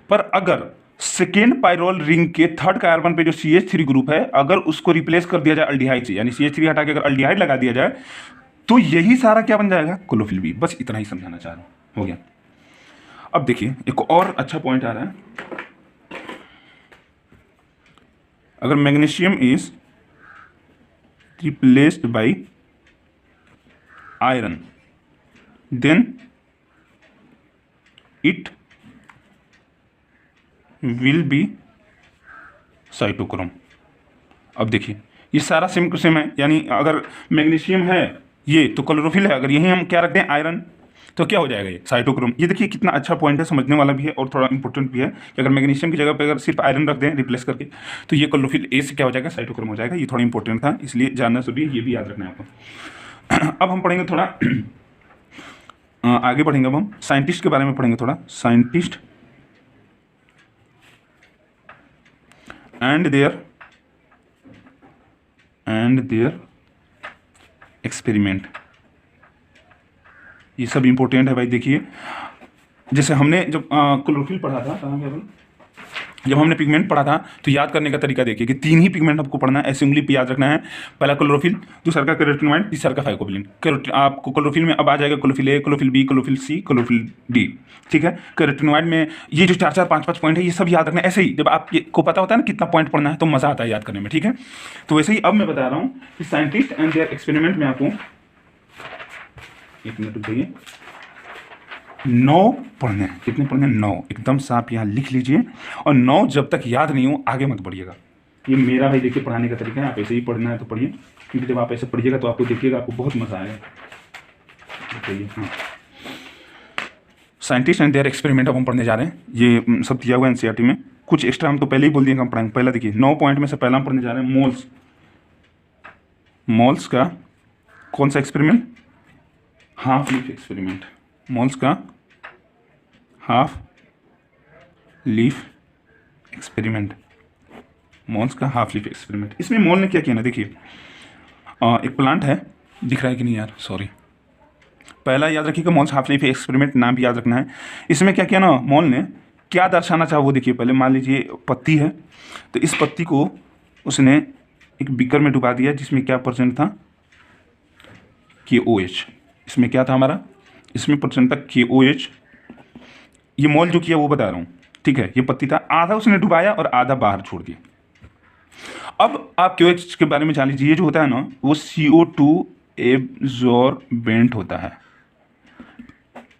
पर अगर सेकेंड पाइरोल रिंग के थर्ड कार्बन पे जो CH3 ग्रुप है, अगर उसको रिप्लेस कर दिया जाए अल्डिहाइड से, यानी CH3 हटा के अगर अल्डिहाइड लगा दिया जाए, तो यही सारा क्या बन जाएगा, क्लोरोफिल बी। बस इतना ही समझाना चाह रहा हूँ, हो गया। अब देखिए एक और अच्छा पॉइंट आ रहा है, अगर magnesium is replaced by iron, then it will be cytochrome. अब देखिए ये सारा सेम टू सेम है, यानी अगर मैग्नीशियम है ये तो क्लोरोफिल है, अगर यही हम क्या रख दें आयरन, तो क्या हो जाएगा ये साइटोक्रोम। ये देखिए कितना अच्छा पॉइंट है, समझने वाला भी है और थोड़ा इंपॉर्टेंट भी है कि अगर मैग्नीशियम की जगह पे अगर सिर्फ आयरन रख दें रिप्लेस करके तो ये क्लोरोफिल ए से क्या हो जाएगा, साइटोक्रोम हो जाएगा। ये थोड़ा इंपॉर्टेंट था, इसलिए जानना जरूरी है, ये भी याद रखना है आपको। अब हम पढ़ेंगे थोड़ा आगे बढ़ेंगे। अब हम साइंटिस्ट के बारे में पढ़ेंगे थोड़ा, साइंटिस्ट एंड देयर एक्सपेरिमेंट। ये सब इंपॉर्टेंट है भाई। देखिए जैसे हमने जब क्लोरोफिल पढ़ा था, जब हमने पिगमेंट पढ़ा था तो याद करने का तरीका देखिए कि 3 ही पिगमेंट आपको पढ़ना है, ऐसे उंगली पे याद रखना है। पहला क्लोरोफिल, दूसरा का कैरोटीनॉइड, तीसरा का फाइकोबिलिन। आपको क्लोरोफिल में अब आ जाएगा chlorophyll A, chlorophyll B, chlorophyll C, chlorophyll D, ठीक है। कैरोटीनॉइड में ये जो 4-4, 5-5 पॉइंट है ये सब याद रखना है। ऐसे ही जब आपको पता होता है ना कितना पॉइंट पढ़ना है तो मजा आता है याद करने में, ठीक है। तो वैसे ही अब मैं बता रहा हूँ कि साइंटिस्ट एंड देयर एक्सपेरिमेंट में आपको 1 मिनट रुकिए, 9 पढ़ने हैं। कितने पढ़ने हैं? 9 एकदम साफ यहाँ लिख लीजिए। और 9 जब तक याद नहीं हो आगे मत बढ़िएगा। ये मेरा भाई देखिए पढ़ाने का तरीका है, आप ऐसे ही पढ़ना है तो पढ़िए, क्योंकि जब आप ऐसे पढ़िएगा तो आपको देखिएगा आपको बहुत मजा आएगा। बताइए हाँ, साइंटिस्ट एंड देयर एक्सपेरिमेंट अब हम पढ़ने जा रहे हैं। ये सब दिया हुआ है एनसीईआरटी में, कुछ एक्स्ट्रा हम तो पहले ही बोल दिए हम पढ़ाएंगे। पहला देखिए 9 पॉइंट में से पहला हम पढ़ने जा रहे हैं मोल्स। मोल्स का कौन सा experiment? Half leaf experiment. Moles का हाफ लीफ एक्सपेरिमेंट। मोल्स का हाफ लीफ एक्सपेरिमेंट। इसमें मोल ने क्या किया ना, देखिए एक प्लांट है, दिख रहा है कि नहीं यार, सॉरी। पहला याद रखिएगा मोल्स हाफ लीफ एक्सपेरिमेंट, नाम भी याद रखना है। इसमें क्या किया ना मोल ने, क्या दर्शाना चाहा वो देखिए। पहले मान लीजिए पत्ती है, तो इस पत्ती को उसने एक बीकर में डुबा दिया जिसमें क्या परसेंट था, KOH। इसमें क्या था हमारा, इसमें परसेंट था KOH। ये मोल जो किया वो बता रहा हूँ, ठीक है। ये पत्ती था, आधा उसने डुबाया और आधा बाहर छोड़ दिया। अब आप KOH के बारे में जान लीजिए। ये जो होता है ना वो CO2 एब्जॉर्बेंट होता है।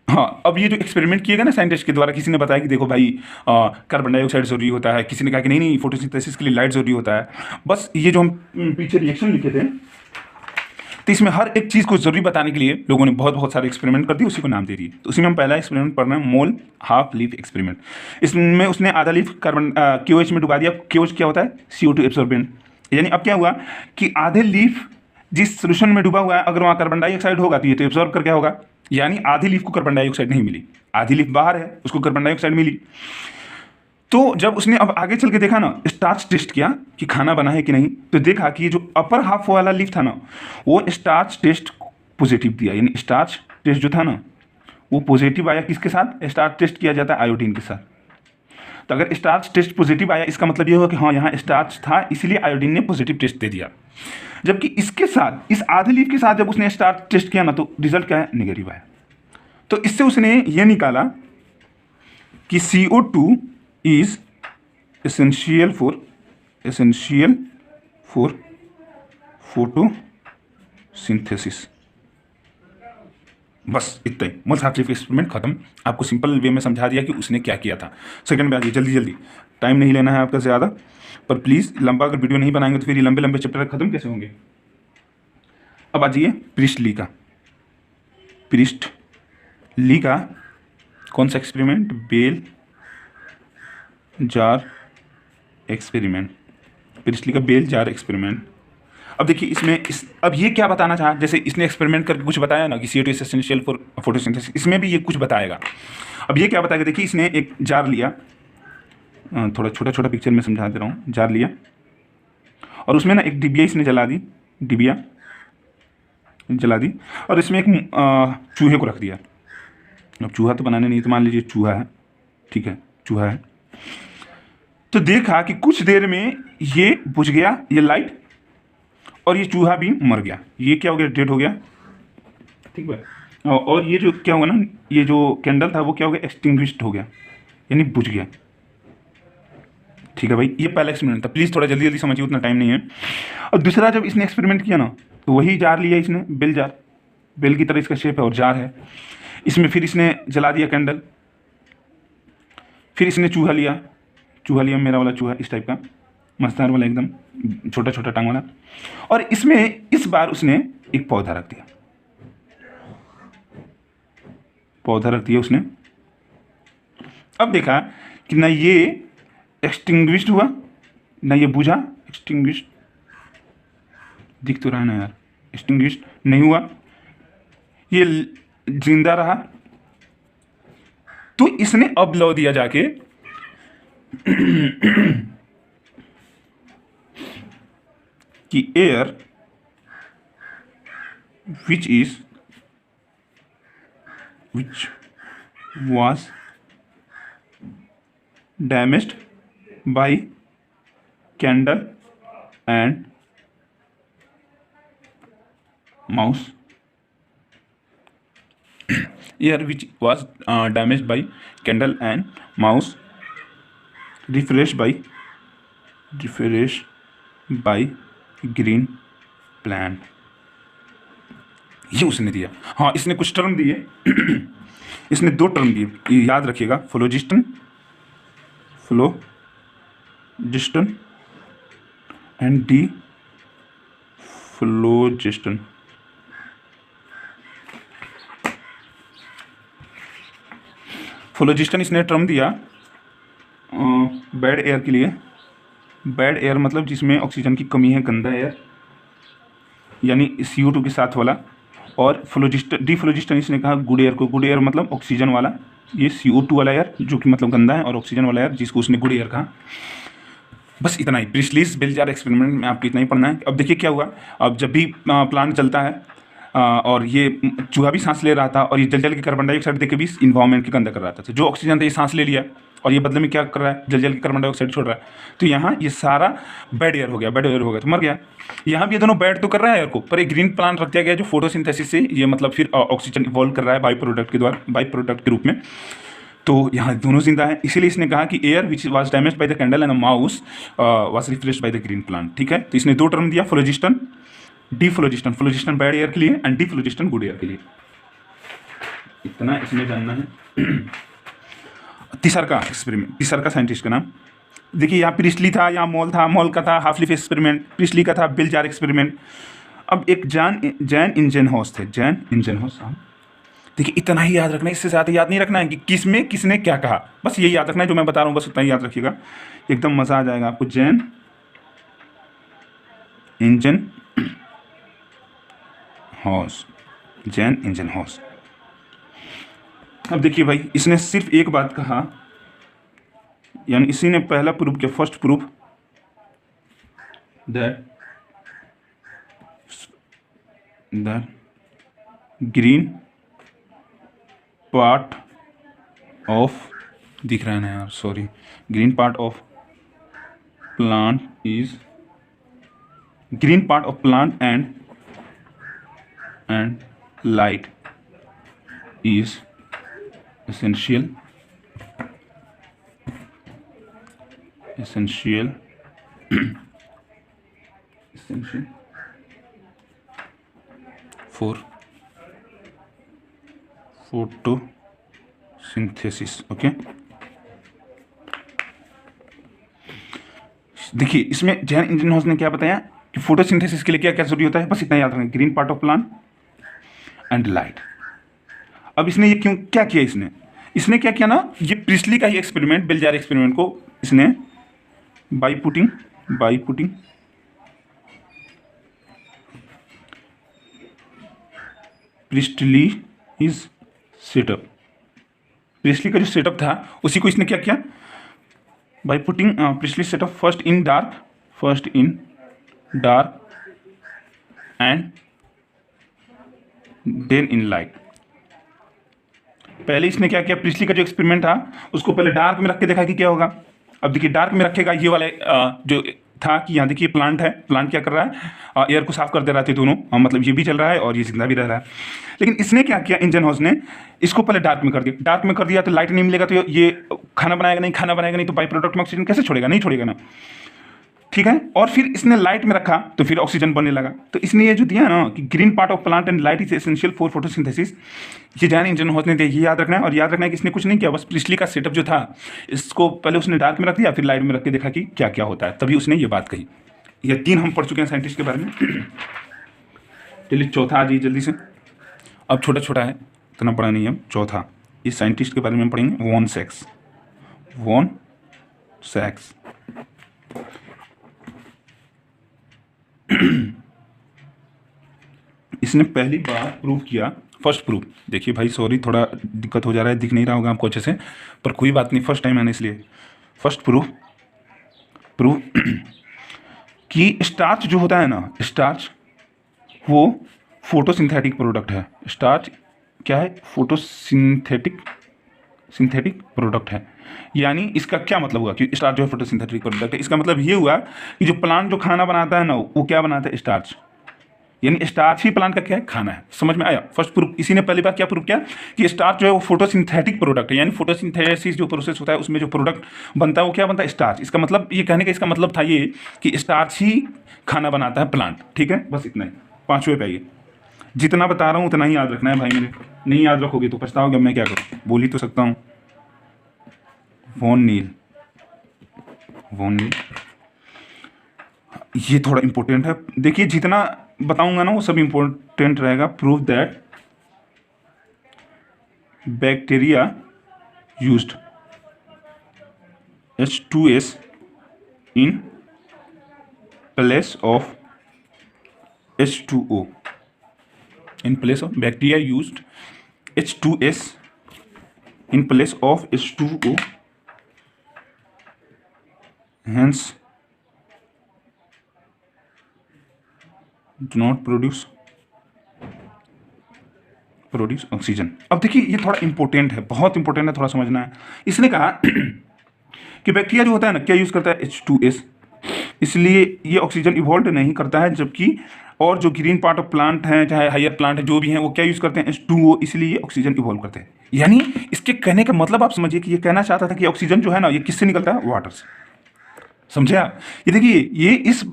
हाँ, अब ये जो एक्सपेरिमेंट किए गए ना साइंटिस्ट के द्वारा, किसी ने बताया कि देखो भाई कार्बन डाइऑक्साइड जरूरी होता है, किसी ने कहा कि नहीं नहीं फोटोसिंथेसिस के लिए लाइट जरूरी होता है। बस ये जो हम पीछे रिएक्शन लिखे थे तो इसमें हर एक चीज़ को जरूरी बताने के लिए लोगों ने बहुत बहुत सारे एक्सपेरिमेंट कर दिए, उसी को नाम दे दिए। तो उसी में हम पहला एक्सपेरिमेंट पढ़ रहे हैं, मोल हाफ लीफ एक्सपेरिमेंट। इसमें उसने आधा लीफ कार्बन KOH में डुबा दिया। KOH क्या होता है, CO2 एब्जॉर्बेंट। यानी अब क्या हुआ कि आधे लीफ जिस सोल्यूशन में डूबा हुआ है, अगर वहाँ कार्बन डाइऑक्साइड होगा तो ये तो एब्जॉर्ब कर क्या होगा, यानी आधी लीफ को कार्बन डाइऑक्साइड नहीं मिली, आधी लीफ बाहर है उसको कार्बन डाइऑक्साइड मिली। तो जब उसने अब आगे चल के देखा ना, स्टार्च टेस्ट किया कि खाना बना है कि नहीं, तो देखा कि ये जो अपर हाफ वाला लीफ था ना वो स्टार्च टेस्ट पॉजिटिव दिया। यानी स्टार्च टेस्ट जो था ना वो पॉजिटिव आया। किसके साथ स्टार्च टेस्ट किया जाता है, आयोडीन के साथ। तो अगर स्टार्च टेस्ट पॉजिटिव आया इसका मतलब ये होगा कि हाँ यहाँ स्टार्च था, इसीलिए आयोडीन ने पॉजिटिव टेस्ट दे दिया। जबकि इसके साथ, इस आधे लीफ के साथ जब उसने स्टार्च टेस्ट किया ना तो रिजल्ट क्या है, नेगेटिव आया। तो इससे उसने ये निकाला कि CO2 is essential for photosynthesis. बस इतना ही, मोल्स हाफ लीफ एक्सपेरिमेंट खत्म। आपको सिंपल वे में समझा दिया कि उसने क्या किया था। सेकंड में आ जाइए, जल्दी जल्दी, टाइम नहीं लेना है आपका ज़्यादा, पर प्लीज़ लंबा अगर वीडियो नहीं बनाएंगे तो फिर ये लंबे लंबे चैप्टर खत्म कैसे होंगे। अब आ जाइए प्रिस्टली का कौन सा experiment, bell jar experiment. Priestley का बेल जार एक्सपेरिमेंट। अब देखिए इसमें अब ये क्या बताना चाहा, जैसे इसने एक्सपेरिमेंट करके कुछ बताया ना कि CO2 is essential for photosynthesis, इसमें भी ये कुछ बताएगा। अब ये क्या बताएगा, देखिए इसने एक जार लिया, थोड़ा छोटा छोटा पिक्चर में समझा दे रहा हूँ। जार लिया और उसमें ना एक डिबिया इसने जला दी, और इसमें एक चूहे को रख दिया। अब चूहा तो बनाने नहीं, तो मान लीजिए चूहा है, ठीक है, चूहा है। तो देखा कि कुछ देर में ये बुझ गया, ये लाइट, और ये चूहा भी मर गया। ये क्या हो गया, डेड हो गया, ठीक है। और ये जो क्या होगा ना, ये जो कैंडल था वो क्या हो गया, एक्सटिंग्विश्ड हो गया, यानी बुझ गया। ठीक है भाई, ये पहला एक्सपेरिमेंट था। प्लीज़ थोड़ा जल्दी जल्दी समझिए, उतना टाइम नहीं है। और दूसरा जब इसने एक्सपेरिमेंट किया ना तो वही जार लिया इसने, बेल जार, बेल की तरह इसका शेप है और जार है। इसमें फिर इसने जला दिया कैंडल, फिर इसने चूहा लिया, मेरा वाला चूहा इस टाइप का, मस्तार वाला, एकदम छोटा छोटा टांग वाला, और इसमें इस बार उसने एक पौधा रख दिया। पौधा रख दिया उसने। अब देखा कि ना ये एक्सटिंग्विश्ड हुआ ना ये बुझा, एक्सटिंग्विश्ड दिख तो रहा है ना यार, एक्सटिंग्विश्ड नहीं हुआ, ये जिंदा रहा। तो इसने अब लॉ दिया जाके कि air which was damaged by candle and mouse, air which was damaged by candle and mouse, refreshed by green plant। ये उसने दिया। हाँ, इसने कुछ टर्म दिए इसने 2 टर्म दिए, ये याद रखिएगा, फ्लोजिस्टन एंड डी फ्लोजिस्टन। फ्लोजिस्टन इसने टर्म दिया बैड एयर के लिए। बैड एयर मतलब जिसमें ऑक्सीजन की कमी है, गंदा एयर, यानी CO2 के साथ वाला। और डिफ्लोजिस्टन इसने कहा गुड एयर को। गुड एयर मतलब ऑक्सीजन वाला, ये CO2 वाला एयर जो कि मतलब गंदा है, और ऑक्सीजन वाला एयर जिसको उसने गुड एयर कहा। बस इतना ही, प्रिस्लीज बेलजार एक्सपेरिमेंट में आपको इतना ही पढ़ना है। अब देखिए क्या हुआ, अब जब भी प्लांट चलता है और ये चूहा भी सांस ले रहा था, और ये जल जल के कार्बन डाइऑक्साइड देकर भी इन्वायरमेंट के गंदा कर रहा था। जो ऑक्सीजन था ये सांस ले लिया, और ये बदले में क्या कर रहा है, जल जल के कार्बन डाइऑक्साइड छोड़ रहा है। तो यहाँ ये सारा बैड एयर हो गया, तो मर गया। यहाँ भी ये दोनों बैड तो कर रहा है एयर को, पर एक ग्रीन प्लांट रख दिया गया जो फोटोसिंथेसिस से ये मतलब फिर ऑक्सीजन इवॉल्व कर रहा है बाई प्रोडक्ट के रूप में। तो यहाँ दोनों जिंदा है। इसीलिए इसने कहा कि air which was damaged by the candle and the mouse was refreshed by the green plant. ठीक है, तो इसने 2 टर्म दिया, फ्लोजिस्टन फ्लोजिस्टन बैड एयर के लिए एंड डिफ्लोजिस्टन गुड एयर के लिए। इतना इसमें जानना है। तीसरा का साइंटिस्ट का नाम देखिए, यहाँ प्रिस्ली था, यहाँ मॉल का था हाफ लीफ एक्सपेरिमेंट, प्रिस्ली का था बेलजार एक्सपेरिमेंट। अब एक जैन इंजनहॉस थे, जैन इंजनहॉस। देखिए इतना ही याद रखना है, इससे ज़्यादा याद नहीं रखना है कि किसमें किसने क्या कहा, बस यही याद रखना है जो मैं बता रहा हूँ, बस उतना ही याद रखिएगा, एकदम मज़ा आ जाएगा आपको। Jain engine house. अब देखिए भाई, इसने सिर्फ एक बात कहा, यानी इसी ने पहला प्रूफ किया, first proof that green part of, दिख रहा है ना यार, sorry, green part of plant is green part of plant and light is essential for photosynthesis। Okay, देखिए इसमें जैन इंजनहॉस ने क्या बताया कि फोटोसिंथेसिस के लिए क्या क्या जरूरी होता है, बस इतना याद रखना, green part of plant and light. अब इसने ये क्या किया, इसने क्या किया ना, ये प्रिस्ली का ही एक्सपेरिमेंट, बेलजार एक्सपेरिमेंट को इसने by putting Priestley is setup, Priestley का जो सेटअप था उसी को इसने क्या किया, by putting Priestley setup first in dark and then in light. पहले इसने क्या किया, प्रिस्ली का जो एक्सपेरिमेंट था उसको पहले डार्क में रख के देखा कि क्या होगा। अब देखिए डार्क में रखेगा, ये वाले जो था कि यहाँ देखिए प्लांट है, प्लांट क्या कर रहा है, एयर को साफ कर दे रहा थे दोनों, मतलब ये भी चल रहा है और ये जिंदा भी रह रहा है। लेकिन इसने क्या किया, इंजनहॉस ने इसको पहले डार्क में कर दिया तो लाइट नहीं मिलेगा, तो ये खाना बनाएगा नहीं, तो बाई प्रोडक्ट में ऑक्सीजन कैसे छोड़ेगा, नहीं छोड़ेगा ना, ठीक है। और फिर इसने लाइट में रखा तो फिर ऑक्सीजन बनने लगा। तो इसने ये जो दिया ना कि green part of plant and light is essential for photosynthesis, ये जैन इंजनहॉस ने दिया, ये याद रखना है। और याद रखना है कि इसने कुछ नहीं किया, बस प्रिस्ली का सेटअप जो था इसको पहले उसने डार्क में रख दिया, फिर लाइट में रख के देखा कि क्या क्या होता है, तभी उसने ये बात कही। ये 3 हम पढ़ चुके हैं साइंटिस्ट के बारे में। चलिए चौथा आ जाइए जल्दी से, अब छोटा छोटा है इतना पढ़ा नहीं है। चौथा, इस साइंटिस्ट के बारे में हम पढ़ेंगे, वॉन सैक्स। वॉन सैक्स इसने पहली बार प्रूव किया, फर्स्ट प्रूफ। देखिए भाई सॉरी थोड़ा दिक्कत हो जा रहा है, दिख नहीं रहा होगा आपको अच्छे से, पर कोई बात नहीं, फर्स्ट टाइम है ना इसलिए। फर्स्ट प्रूफ कि स्टार्च जो होता है ना, स्टार्च वो फोटोसिंथेटिक प्रोडक्ट है। स्टार्च क्या है? सिंथेटिक प्रोडक्ट है। यानी इसका क्या मतलब हुआ कि स्टार्च जो है फोटोसिंथेटिक प्रोडक्ट है? इसका मतलब ये हुआ कि जो प्लांट जो खाना बनाता है ना, वो क्या बनाता है? स्टार्च। यानी स्टार्च ही प्लांट का क्या है? खाना है। समझ में आया? फर्स्ट प्रूफ इसी ने पहली बार क्या प्रूफ किया कि स्टार्च जो है वो फोटोसिंथेटिक प्रोडक्ट है। यानी फोटोसिंथेसिस जो प्रोसेस होता है उसमें जो प्रोडक्ट बनता है वो क्या बनता है? स्टार्च। इसका मतलब ये कहने का इसका मतलब था ये कि स्टार्च ही खाना बनाता है प्लांट। ठीक है, बस इतना ही। पाँचवें पे आइए। जितना बता रहा हूँ उतना ही याद रखना है भाई मेरे, नहीं याद रखोगे तो पछताओगे। मैं क्या करूँ, बोल ही तो सकता हूँ। वॉन नील, ये थोड़ा इंपॉर्टेंट है। देखिए जितना बताऊंगा ना वो सब इंपॉर्टेंट रहेगा। Prove that bacteria used H2S in place of H2O. In place of bacteria used H2S in place of H2O. Hence do not produce oxygen. अब देखिए ये थोड़ा इंपॉर्टेंट है, बहुत इंपॉर्टेंट है, थोड़ा समझना है। इसने कहा कि बैक्टीरिया जो होता है ना क्या यूज़ करता है? H2S। इसलिए ये ऑक्सीजन इवॉल्व नहीं करता है, जबकि और जो ग्रीन पार्ट ऑफ प्लांट हैं चाहे हायर प्लांट है जो भी हैं वो क्या यूज़ करते हैं? H2O। इसलिए ये ऑक्सीजन इवॉल्व करते हैं। यानी इसके कहने का मतलब आप समझिए कि ये कहना चाहता था कि ऑक्सीजन जो है ना ये किससे निकलता है? वाटर से। समझे आप? ये देखिए ये इस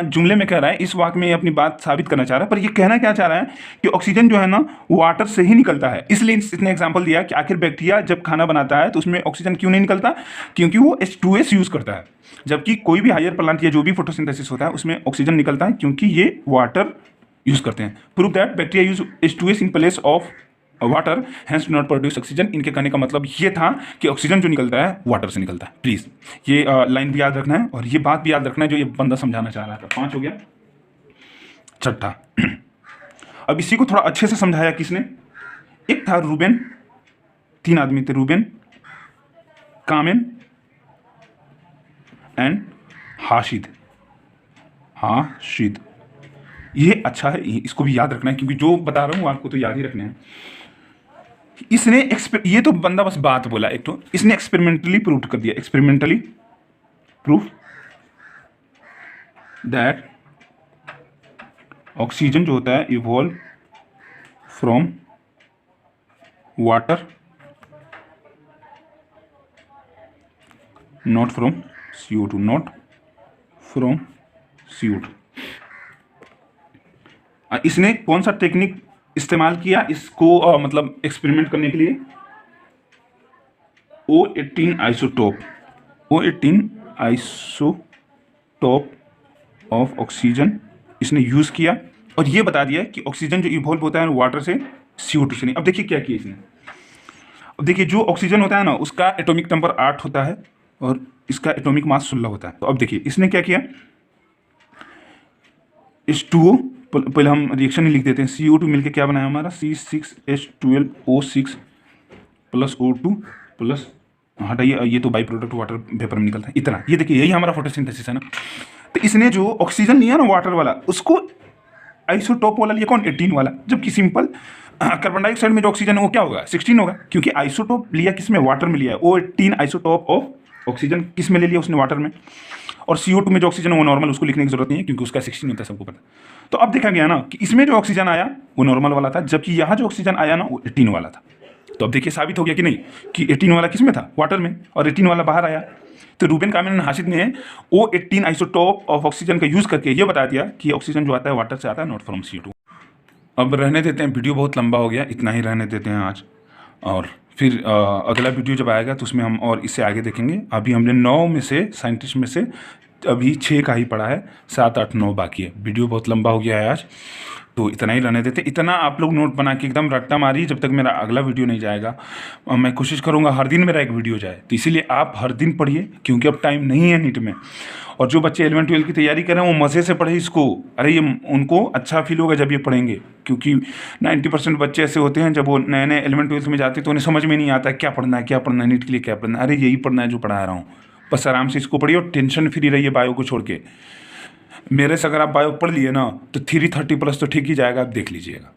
जुमले में कह रहा है, इस वाक्य में अपनी बात साबित करना चाह रहा है, पर ये कहना क्या चाह रहा है कि ऑक्सीजन जो है ना वाटर से ही निकलता है। इसलिए इसने एग्जांपल दिया कि आखिर बैक्टीरिया जब खाना बनाता है तो उसमें ऑक्सीजन क्यों नहीं निकलता? क्योंकि वो H2S यूज़ करता है। जबकि कोई भी हायर प्लांट या जो भी फोटोसिंथेसिस होता है उसमें ऑक्सीजन निकलता है क्योंकि ये वाटर यूज़ करते हैं। Prove that bacteria use H2S in place of water hence do not produce oxygen. इनके कहने का मतलब ये था कि ऑक्सीजन जो निकलता है वाटर से निकलता है। प्लीज़ ये लाइन भी याद रखना है और ये बात भी याद रखना है जो ये बंदा समझाना चाह रहा था। 5 हो गया। छठा, अब इसी को थोड़ा अच्छे से समझाया किसने? एक था रूबेन, 3 आदमी थे, रूबेन, कामेन एंड हाशिद। ये अच्छा है, इसको भी याद रखना है क्योंकि जो बता रहा हूँ आपको तो याद ही रखने हैं। इसने ये तो बंदा बस बात बोला एक तो, इसने एक्सपेरिमेंटली प्रूव कर दिया। एक्सपेरिमेंटली प्रूफ दैट ऑक्सीजन जो होता है evolve from water not from CO2, not from CO2। इसने कौन सा टेक्निक इस्तेमाल किया इसको मतलब एक्सपेरिमेंट करने के लिए? O18 isotope, O18 isotope of oxygen इसने यूज़ किया और ये बता दिया कि ऑक्सीजन जो इवॉल्व होता है वाटर से, CO2 से नहीं। अब देखिए क्या किया इसने। अब देखिए जो ऑक्सीजन होता है ना उसका एटॉमिक नंबर 8 होता है और इसका एटॉमिक मास 16 होता है। तो अब देखिए इसने क्या किया, H2O पहले हम रिएक्शन ही लिख देते हैं। CO2 मिलके क्या बनाया हमारा? C6H12O6 प्लस O2 प्लस, हटाइए ये तो बाई प्रोडक्ट वाटर वेपर में निकलता है इतना। ये देखिए यही हमारा फोटोसिंथेसिस है ना। तो इसने जो ऑक्सीजन लिया ना वाटर वाला उसको आइसोटोप वाला लिया। कौन? 18 वाला। जबकि सिंपल कार्बन डाइऑक्साइड में जो ऑक्सीजन है वो क्या होगा? 16 होगा, क्योंकि आइसोटोप लिया किस में? वाटर में लिया। O18 आइसोटोप ऑफ ऑक्सीजन किस में ले लिया उसने? वाटर में। और CO2 में जो ऑक्सीजन है वो नॉर्मल, उसको लिखने की जरूरत नहीं है क्योंकि उसका 16 होता है, सबको पता। तो अब देखा गया ना कि इसमें जो ऑक्सीजन आया वो नॉर्मल वाला था, जबकि यहाँ जो ऑक्सीजन आया ना वो 18 वाला था। तो अब देखिए साबित हो गया कि नहीं कि 18 वाला किस में था? वाटर में, और 18 वाला बाहर आया। तो रूबेन, कामेन एंड हाशिद ने O18 आइसोटोप ऑफ ऑक्सीजन का यूज़ करके ये बता दिया कि ऑक्सीजन जो आता है वाटर से आता है, नॉट फ्रॉम CO2। अब रहने देते हैं, वीडियो बहुत लंबा हो गया, इतना ही रहने देते हैं आज। और फिर अगला वीडियो जब आएगा तो उसमें हम और इससे आगे देखेंगे। अभी हमने 9 में से साइंटिस्ट में से अभी 6 का ही पढ़ा है, 7, 8, 9 बाकी है। वीडियो बहुत लंबा हो गया है आज, तो इतना ही रहने देते। इतना आप लोग नोट बना के एकदम रट्टा मारिए जब तक मेरा अगला वीडियो नहीं जाएगा। मैं कोशिश करूँगा हर दिन मेरा एक वीडियो जाए, तो इसीलिए आप हर दिन पढ़िए, क्योंकि अब टाइम नहीं है नीट में। और जो बच्चे 11वीं 12वीं की तैयारी कर रहे हैं वो मज़े से पढ़े इसको। अरे ये उनको अच्छा फील होगा जब ये पढ़ेंगे, क्योंकि 90% बच्चे ऐसे होते हैं जब वो नए नए 11वीं 12वीं में जाते हैं तो उन्हें समझ में नहीं आता है क्या पढ़ना है, क्या पढ़ना है, नीट के लिए क्या पढ़ना है। अरे यही पढ़ना है जो पढ़ा रहा हूँ, बस आराम से इसको पढ़िए और टेंशन फ्री रहिए बायो को छोड़ के। मेरे से अगर आप बायो पढ़ लिए ना तो 330 प्लस तो ठीक ही जाएगा, आप देख लीजिएगा।